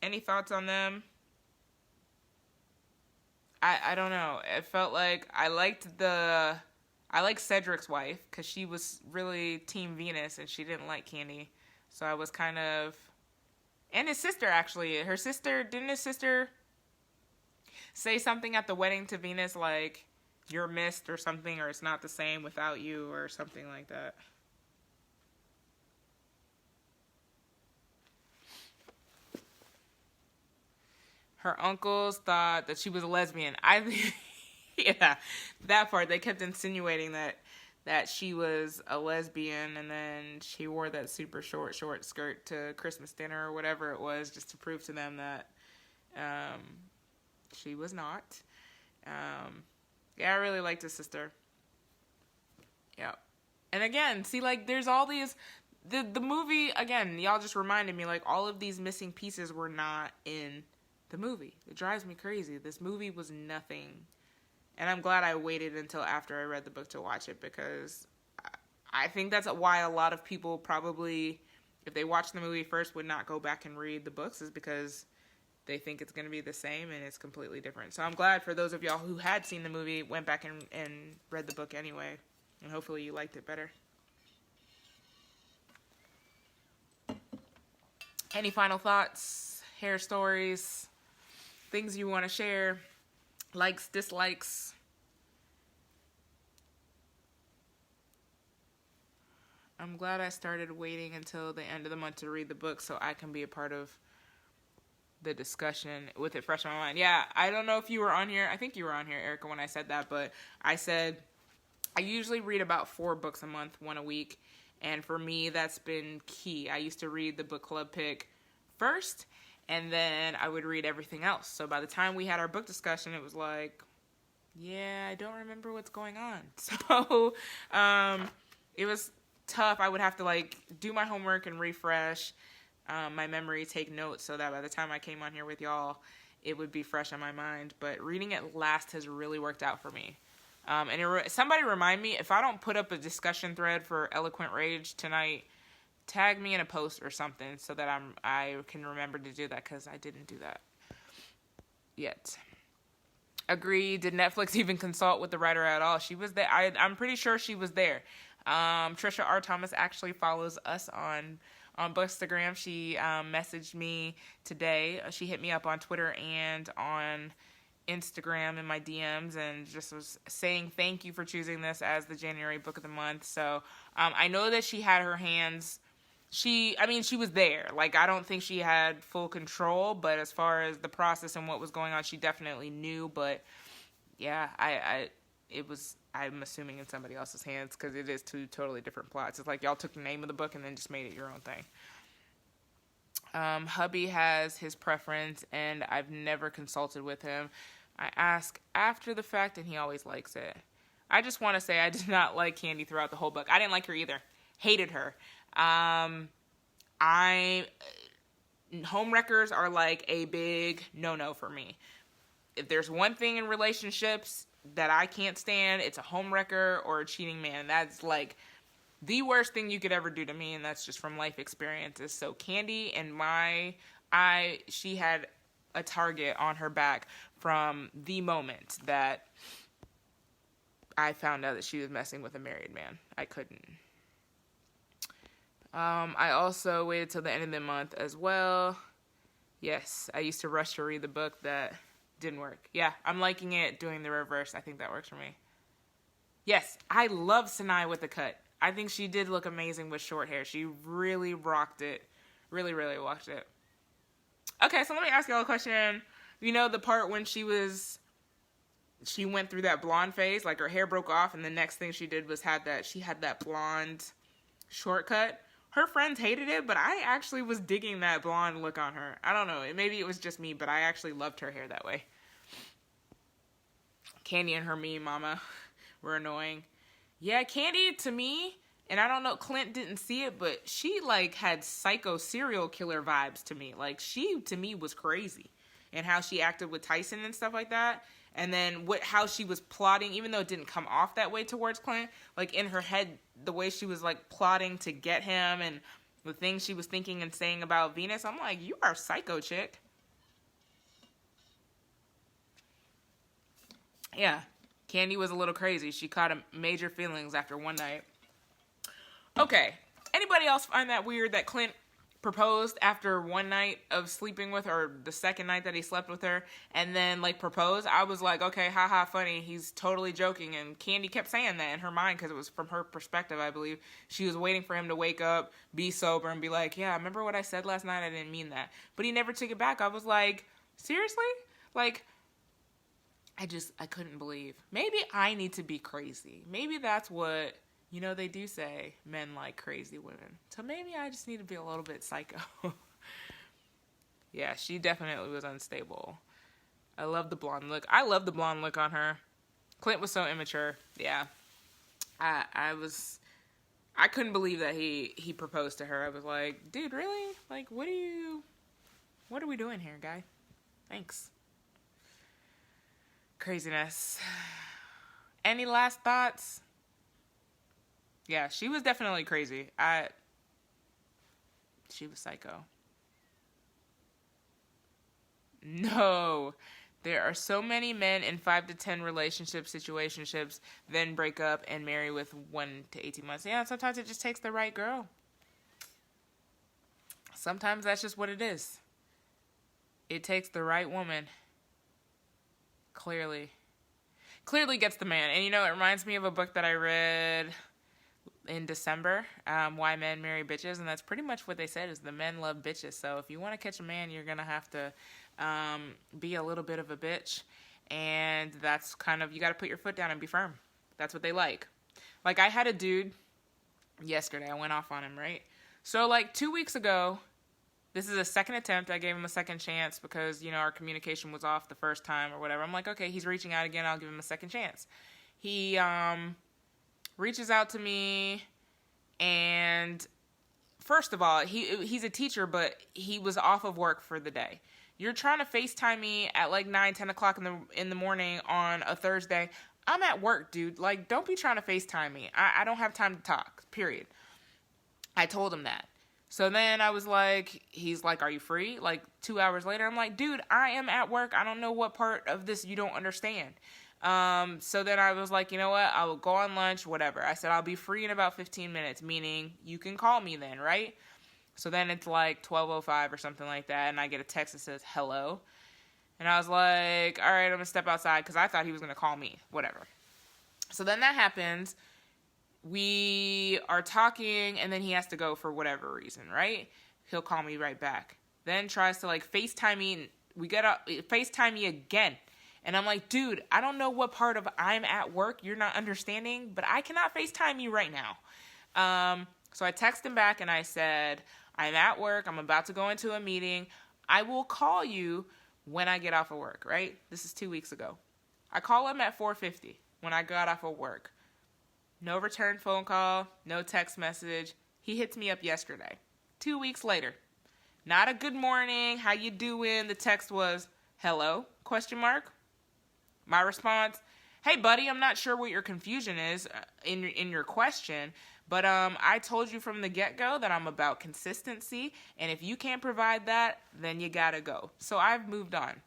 Any thoughts on them? I don't know. It felt like I liked Cedric's wife because she was really Team Venus and she didn't like Candy. So I was kind of, and his sister actually. Didn't his sister say something at the wedding to Venus like, you're missed or something, or it's not the same without you or something like that. Her uncles thought that she was a lesbian. Yeah, that part. They kept insinuating that she was a lesbian, and then she wore that super short skirt to Christmas dinner or whatever it was, just to prove to them that she was not. Yeah, I really liked his sister. Yeah. And again, see, like, there's all these... The movie, again, y'all just reminded me, like, all of these missing pieces were not in the movie. It drives me crazy. This movie was nothing. And I'm glad I waited until after I read the book to watch it, because I think that's why a lot of people probably, if they watch the movie first, would not go back and read the books, is because they think it's going to be the same and it's completely different. So I'm glad for those of y'all who had seen the movie, went back and read the book anyway. And hopefully you liked it better. Any final thoughts, hair stories, things you want to share, likes, dislikes? I'm glad I started waiting until the end of the month to read the book so I can be a part of the discussion with it fresh on my mind. Yeah, I don't know if you were on here. I think you were on here, Erica, when I said that, but I said I usually read about 4 books a month, 1 a week. And for me, that's been key. I used to read the book club pick first, and then I would read everything else. So by the time we had our book discussion, it was like, yeah, I don't remember what's going on. So it was tough. I would have to, like, do my homework and refresh my memory, take notes, so that by the time I came on here with y'all, it would be fresh on my mind. But reading it last has really worked out for me. Somebody remind me, if I don't put up a discussion thread for Eloquent Rage tonight, tag me in a post or something so that I can remember to do that, because I didn't do that yet. Agree. Did Netflix even consult with the writer at all? She was there. I'm pretty sure she was there. Trisha R. Thomas actually follows us on Bookstagram. She messaged me today. She hit me up on Twitter and on Instagram in my DMs and just was saying thank you for choosing this as the January book of the month. So I know that she had her hands. She was there. Like, I don't think she had full control, but as far as the process and what was going on, she definitely knew. But yeah, I'm assuming in somebody else's hands, because it is 2 totally different plots. It's like y'all took the name of the book and then just made it your own thing. Hubby has his preference, and I've never consulted with him. I ask after the fact, and he always likes it. I just want to say I did not like Candy throughout the whole book. I didn't like her either. Hated her. Homewreckers are like a big no-no for me. If there's one thing in relationships that I can't stand, it's a homewrecker or a cheating man. That's like the worst thing you could ever do to me, and that's just from life experiences. So Candy, she had a target on her back from the moment that I found out that she was messing with a married man. I couldn't. I also waited till the end of the month as well. Yes, I used to rush to read the book. That didn't work. Yeah, I'm liking it doing the reverse. I think that works for me. Yes, I love Sinai with the cut. I think she did look amazing with short hair. She really rocked it. Really, really rocked it. Okay, so let me ask y'all a question. You know the part when she went through that blonde phase, like her hair broke off, and the next thing she did was she had that blonde shortcut. Her friends hated it, but I actually was digging that blonde look on her. I don't know. Maybe it was just me, but I actually loved her hair that way. Candy and her mean mama were annoying. Yeah, Candy, to me, and I don't know, Clint didn't see it, but she, like, had psycho serial killer vibes to me. Like, she, to me, was crazy. And how she acted with Tyson and stuff like that. And then how she was plotting, even though it didn't come off that way towards Clint, like, in her head, the way she was, like, plotting to get him and the things she was thinking and saying about Venus, I'm like, you are a psycho chick. Yeah, Candy was a little crazy. She caught major feelings after one night. Okay, anybody else find that weird that Clint proposed after one night of sleeping with her, or the second night that he slept with her, and then like proposed? I was like, okay, haha, funny. He's totally joking. And Candy kept saying that in her mind because it was from her perspective, I believe. She was waiting for him to wake up, be sober, and be like, yeah, remember what I said last night? I didn't mean that. But he never took it back. I was like, seriously? Like, I couldn't believe. Maybe I need to be crazy. Maybe that's what, they do say men like crazy women. So maybe I just need to be a little bit psycho. Yeah, she definitely was unstable. I love the blonde look. I love the blonde look on her. Clint was so immature. Yeah. I couldn't believe that he proposed to her. I was like, dude, really? Like, what are we doing here, guy? Thanks. Craziness. Any last thoughts? Yeah, she was definitely crazy. She was psycho. No. There are so many men in 5 to 10 situationships, then break up and marry with 1 to 18 months. Yeah, sometimes it just takes the right girl. Sometimes that's just what it is. It takes the right woman. Clearly gets the man. And it reminds me of a book that I read in December, Why Men Marry Bitches, and that's pretty much what they said is the men love bitches. So if you want to catch a man, you're gonna have to be a little bit of a bitch, and that's kind of, you got to put your foot down and be firm. That's what they like. Like, I had a dude yesterday, I went off on him, right? So like 2 weeks ago, this is a second attempt. I gave him a second chance because, our communication was off the first time or whatever. I'm like, okay, he's reaching out again. I'll give him a second chance. He reaches out to me, and first of all, he's a teacher, but he was off of work for the day. You're trying to FaceTime me at like 9, 10 o'clock in the morning on a Thursday. I'm at work, dude. Like, don't be trying to FaceTime me. I don't have time to talk, period. I told him that. So then I was like, he's like, are you free? Like 2 hours later, I'm like, dude, I am at work. I don't know what part of this you don't understand. So then I was like, you know what? I will go on lunch, whatever. I said, I'll be free in about 15 minutes, meaning you can call me then, right? So then it's like 12:05 or something like that. And I get a text that says, hello. And I was like, all right, I'm going to step outside because I thought he was going to call me, whatever. So then that happens. We are talking, and then he has to go for whatever reason, right? He'll call me right back. Then tries to, like, FaceTime me. We get up, FaceTime me again. And I'm like, dude, I don't know what part of I'm at work you're not understanding, but I cannot FaceTime you right now. So I text him back, and I said, I'm at work. I'm about to go into a meeting. I will call you when I get off of work, right? This is 2 weeks ago. I call him at 4:50 when I got off of work. No return phone call, no text message. He hits me up yesterday. 2 weeks later. Not a good morning, how you doing? The text was, hello, ? My response, hey buddy, I'm not sure what your confusion is in your question, but I told you from the get-go that I'm about consistency, and if you can't provide that, then you gotta go. So I've moved on.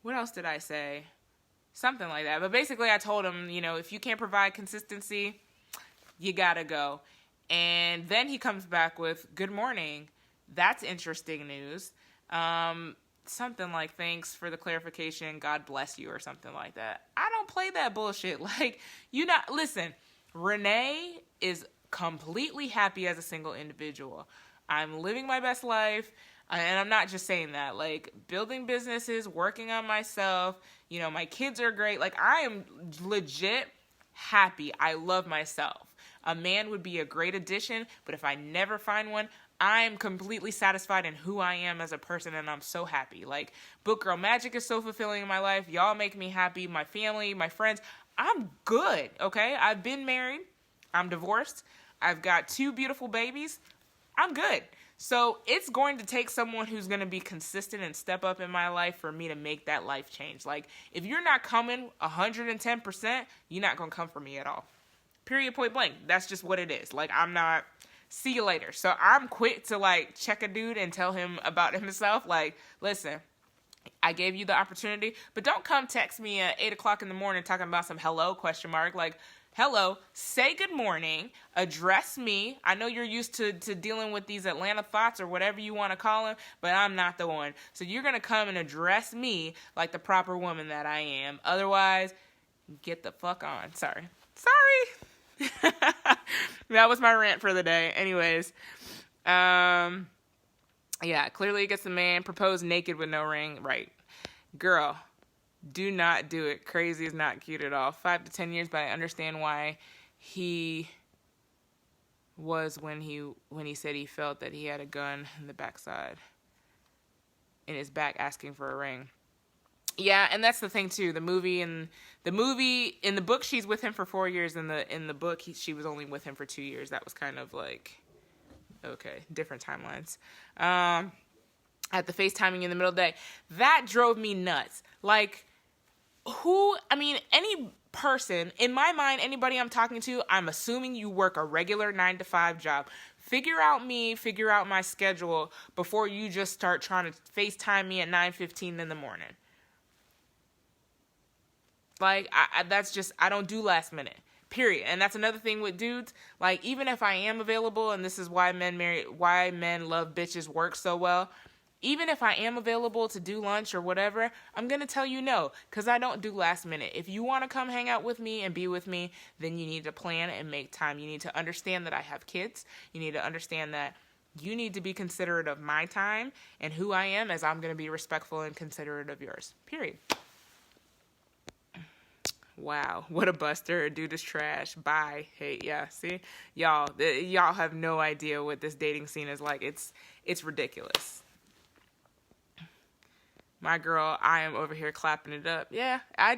What else did I say? Something like that. But basically I told him, if you can't provide consistency, you gotta go. And then he comes back with, good morning. That's interesting news. Something like, thanks for the clarification. God bless you, or something like that. I don't play that bullshit. Like, listen, Renee is completely happy as a single individual. I'm living my best life. And I'm not just saying that, like, building businesses, working on myself, my kids are great. Like, I am legit happy. I love myself. A man would be a great addition, but if I never find one, I'm completely satisfied in who I am as a person, and I'm so happy. Like, Book Girl Magic is so fulfilling in my life. Y'all make me happy. My family, my friends. I'm good, okay? I've been married. I'm divorced. I've got 2 beautiful babies. I'm good. So it's going to take someone who's going to be consistent and step up in my life for me to make that life change. Like, if you're not coming 110%, you're not going to come for me at all. Period, point blank. That's just what it is. Like, I'm not, see you later. So I'm quick to, like, check a dude and tell him about himself. Like, listen, I gave you the opportunity, but don't come text me at 8 o'clock in the morning talking about some hello question mark. Like, hello, say good morning, address me. I know you're used to dealing with these Atlanta thoughts or whatever you want to call them, but I'm not the one. So you're going to come and address me like the proper woman that I am. Otherwise, get the fuck on. Sorry. That was my rant for the day. Anyways, yeah, clearly it gets the man proposed naked with no ring. Right. Girl, do not do it. Crazy is not cute at all. 5 to 10 years, but I understand why he was when he said he felt that he had a gun in the backside, in his back, asking for a ring. Yeah, and that's the thing too. The movie in the book, she's with him for 4 years. In the book, she was only with him for 2 years. That was kind of like, okay, different timelines. At the FaceTiming in the middle of the day, that drove me nuts. Like, any person, in my mind, anybody I'm talking to, I'm assuming you work a regular 9-to-5 job. Figure out my schedule before you just start trying to FaceTime me at 9:15 in the morning. Like, I don't do last minute. Period. And that's another thing with dudes. Like, even if I am available, and this is why men love bitches work so well. Even if I am available to do lunch or whatever, I'm going to tell you no, because I don't do last minute. If you want to come hang out with me and be with me, then you need to plan and make time. You need to understand that I have kids. You need to understand that you need to be considerate of my time and who I am, as I'm going to be respectful and considerate of yours. Period. Wow, what a buster. Dude is trash. Bye. Hey, yeah, see? Y'all have no idea what this dating scene is like. It's ridiculous. My girl, I am over here clapping it up. Yeah, I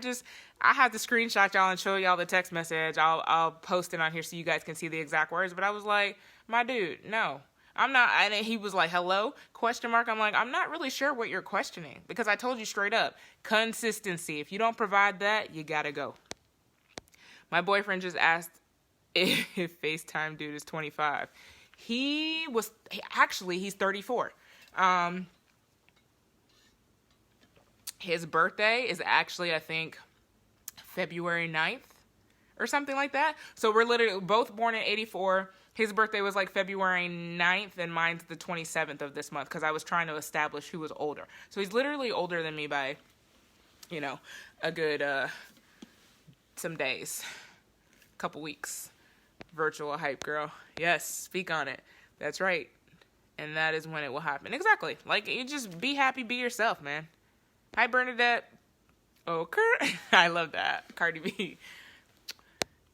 have to screenshot y'all and show y'all the text message. I'll post it on here so you guys can see the exact words. But I was like, my dude, no, I'm not. And he was like, hello? ? I'm like, I'm not really sure what you're questioning, because I told you straight up, consistency. If you don't provide that, you gotta go. My boyfriend just asked if FaceTime dude is 25. He's 34. His birthday is actually, I think, February 9th or something like that. So we're literally both born in 84. His birthday was like February 9th, and mine's the 27th of this month, because I was trying to establish who was older. So he's literally older than me by, a good some days, couple weeks. Virtual hype, girl. Yes, speak on it. That's right. And that is when it will happen. Exactly. Like, you just be happy, be yourself, man. Hi, Bernadette. Oh, Kurt. I love that. Cardi B.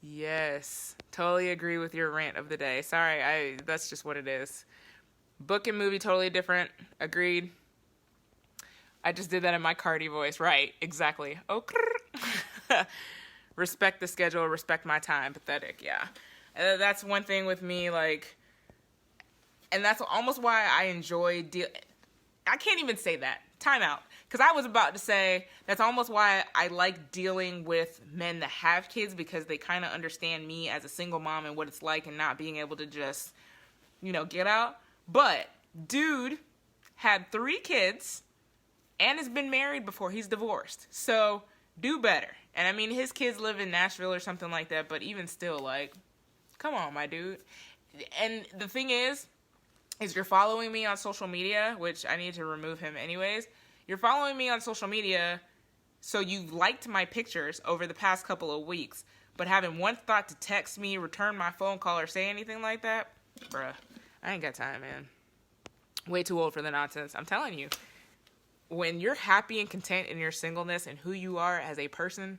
Yes. Totally agree with your rant of the day. Sorry, that's just what it is. Book and movie, totally different. Agreed. I just did that in my Cardi voice. Right. Exactly. Oh, Kurt. Respect the schedule. Respect my time. Pathetic. Yeah. That's one thing with me, like, and that's almost why I enjoy I can't even say that. Time out. Because I was about to say, that's almost why I like dealing with men that have kids, because they kind of understand me as a single mom and what it's like, and not being able to just, get out. But dude had 3 kids and has been married before. He's divorced. So do better. And I mean, his kids live in Nashville or something like that, but even still, like, come on, my dude. And the thing is you're following me on social media, which I need to remove him anyways. You're following me on social media, so you've liked my pictures over the past couple of weeks, but haven't once thought to text me, return my phone call, or say anything like that? Bruh, I ain't got time, man. Way too old for the nonsense. I'm telling you, when you're happy and content in your singleness and who you are as a person,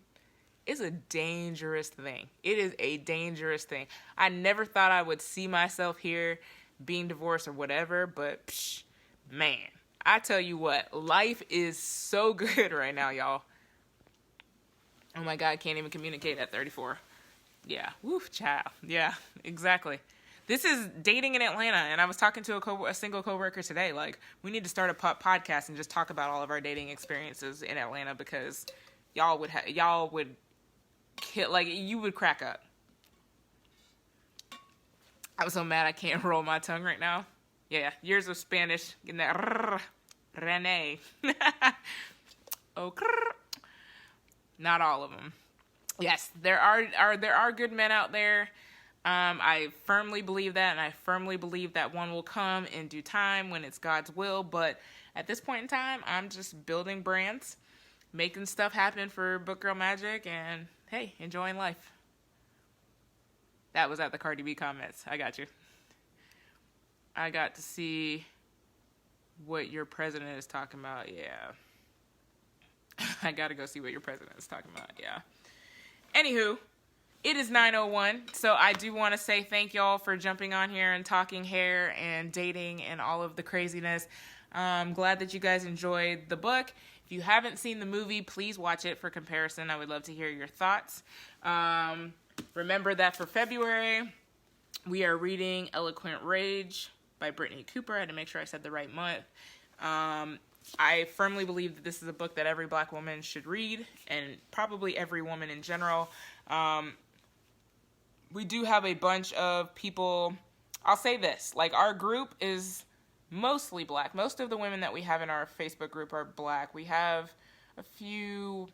it's a dangerous thing. It is a dangerous thing. I never thought I would see myself here being divorced or whatever, but man, I tell you what, life is so good right now, y'all. Oh my God, I can't even communicate at 34. Yeah, woof, child. Yeah, exactly. This is dating in Atlanta, and I was talking to a single coworker today. Like, we need to start a podcast and just talk about all of our dating experiences in Atlanta, because y'all would kill, like, you would crack up. I was so mad I can't roll my tongue right now. Yeah, years of Spanish, getting that Renee. Oh, not all of them. Yes, there are good men out there. I firmly believe that, and I firmly believe that one will come in due time when it's God's will. But at this point in time, I'm just building brands, making stuff happen for Book Girl Magic, and hey, enjoying life. That was at the Cardi B comments. I got you. I got to see what your president is talking about. Yeah. I got to go see what your president is talking about. Yeah. Anywho, it is 9:01, so I do want to say thank y'all for jumping on here and talking hair and dating and all of the craziness. I'm glad that you guys enjoyed the book. If you haven't seen the movie, please watch it for comparison. I would love to hear your thoughts. Remember that for February, we are reading Eloquent Rage by Brittany Cooper. I had to make sure I said the right month. I firmly believe that this is a book that every Black woman should read, and probably every woman in general. We do have a bunch of people. I'll say this, like, our group is mostly Black. Most of the women that we have in our Facebook group are Black. We have a few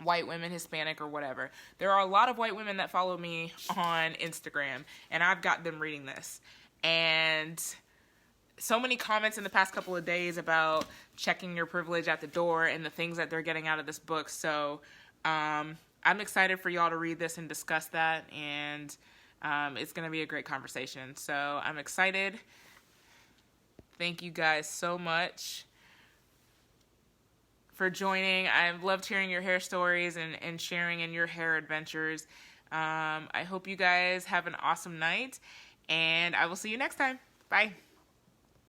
white women, Hispanic or whatever. There are a lot of white women that follow me on Instagram, and I've got them reading this. And so many comments in the past couple of days about checking your privilege at the door and the things that they're getting out of this book. So I'm excited for y'all to read this and discuss that, and it's going to be a great conversation. So I'm excited. Thank you guys so much for joining. I've loved hearing your hair stories and sharing in your hair adventures. I hope you guys have an awesome night, and I will see you next time. Bye.